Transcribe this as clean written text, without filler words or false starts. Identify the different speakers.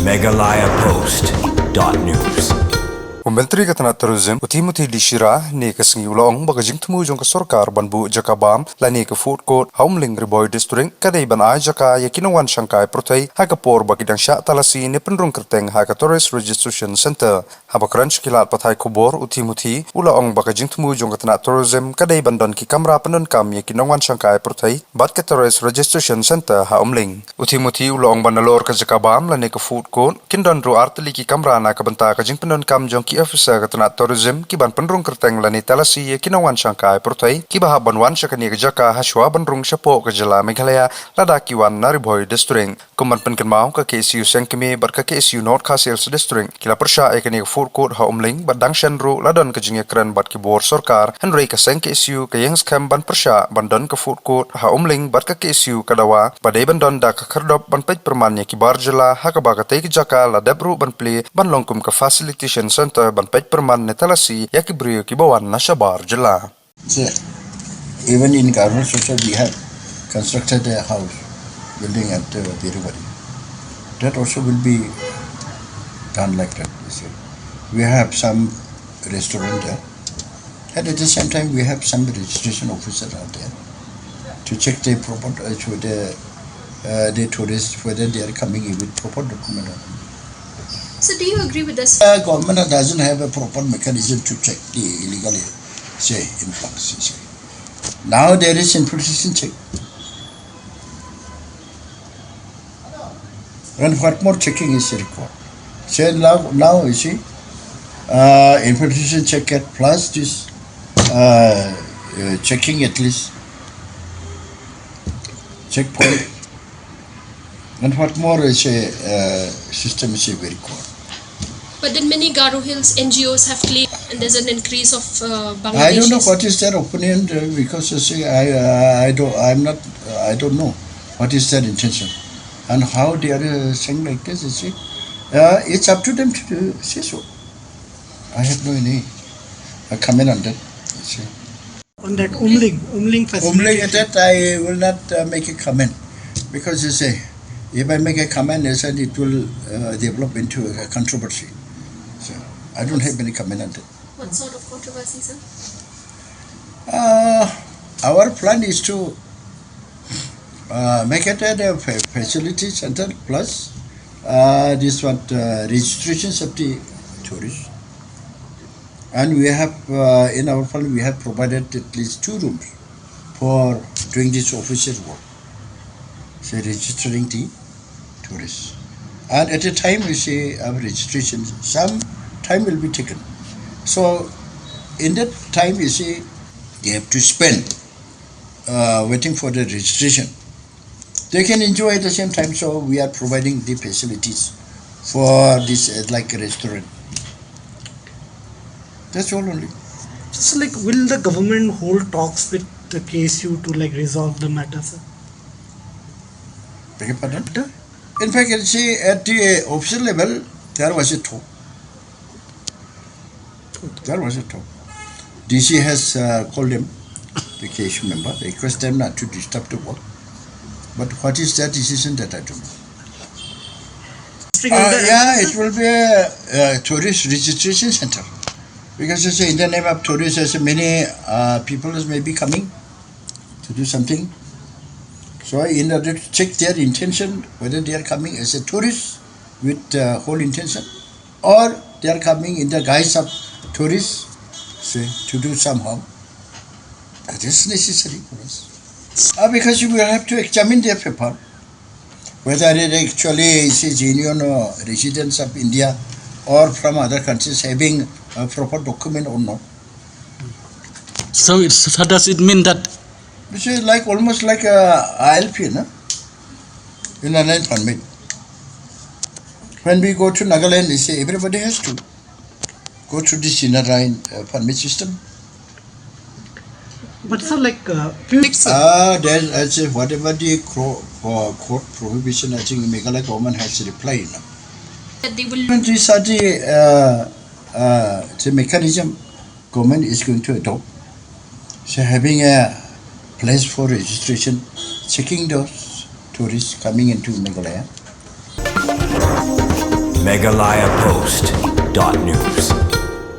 Speaker 1: MeghalayaPost.news.
Speaker 2: Myntri Tourism Utimoti Lishira ni kasingi ulong bagajing temu jong Sorkar banbu Jakabam lani ke food court Umling Riboy district kadai ban ai jaka yakinawan Shanghai protai hakapor bagidang sya talasi ni penrung kerteng haka tourist registration center habakran kilat pathai kubor Utimoti ulong bagajing temu jong tourism kadai bandon ki kamera penun kam yakinawan Shanghai protai bat ke tourist registration center ha Umling Utimoti ulong banalor ke Jakabam lani ke food court kindon ru arteli ki kamera na kabenta kajing penun kam jong officer katana tourism ki ban penrung kerteng lani talasi kinawan Shanghai protai ki bah banwan syakani jaka haswa banrung syapo ke jela Meghalaya lada kiwan Nariboy district kuman penkenmau ke KSU sengkemi bar ke KSU North Khasils district kila persya ekani food court ha Umling badang shenru ladon ke jingya keren bat ki bor Sorkar henry ke seng KSU ke yang skam ban persya bandon ke food court ha Umling bar ke KSU kadawa badai bandon da ke kerdop ban pej permannya ki bar jela ha ke bagatei ke jaka ladabru ban pli ban longkum ke facilitation center ban pej perman netalasi ya kibrio kibawan nasyabar jela.
Speaker 3: So, even in government structure we have constructed a house building at the river. That also will be done like that. You see. We have some restaurant there, and at the same time we have some registration officer out there to check the proper the tourists whether they are coming in with proper document.
Speaker 4: So do you agree with this?
Speaker 3: Government doesn't have a proper mechanism to check the illegal influx. Now there is infiltration check. And what more checking is required? So now you see, infiltration check at plus this checking at least checkpoint. And what more is a system is very required.
Speaker 4: But then many Garo Hills NGOs have claimed and there's an increase of Bangladeshis.
Speaker 3: I don't know what is their opinion because you see, I don't know what is their intention and how they are saying like this. You see, it's up to them to say so. I have no any comment on that. You see.
Speaker 5: On that Umling facility.
Speaker 3: Umling, that I will not make a comment because you say if I make a comment, it will develop into a controversy. So I don't have any comment on that.
Speaker 4: What sort of controversy, sir?
Speaker 3: Our plan is to make it a facility center plus registrations of the tourists. And we have in our plan we have provided at least 2 rooms for doing this official work. So registering the tourists. And at a time we say our registration, some time will be taken. So in that time you see they have to spend waiting for the registration. They can enjoy at the same time, so we are providing the facilities for this like a restaurant. That's all only.
Speaker 5: So will the government hold talks with the KSU to resolve the matter, sir?
Speaker 3: Beg your pardon? In fact, you see, at the official level, there was a talk. There was a talk. DC has called them, the KSU member, request them not to disturb the work. But what is their decision that I don't know. It will be a tourist registration center. Because you see, in the name of tourists, many people may be coming to do something. So in order to check their intention, whether they are coming as a tourist with whole intention or they are coming in the guise of tourists to do some harm, that is necessary for us. Because you will have to examine their paper, whether it actually is a genuine residents of India or from other countries having a proper document or not.
Speaker 6: So does it mean that
Speaker 3: Which is almost like a ILP, no? In a land permit. When we go to Nagaland, they say everybody has to go through this inner line permit system.
Speaker 5: But sir,
Speaker 3: There's whatever the court prohibition, I think Meghalaya government has replied. No?
Speaker 4: That they will.
Speaker 3: These are the mechanism government is going to adopt. So having a place for registration, checking those tourists coming into Meghalaya.
Speaker 1: MeghalayaPost.news.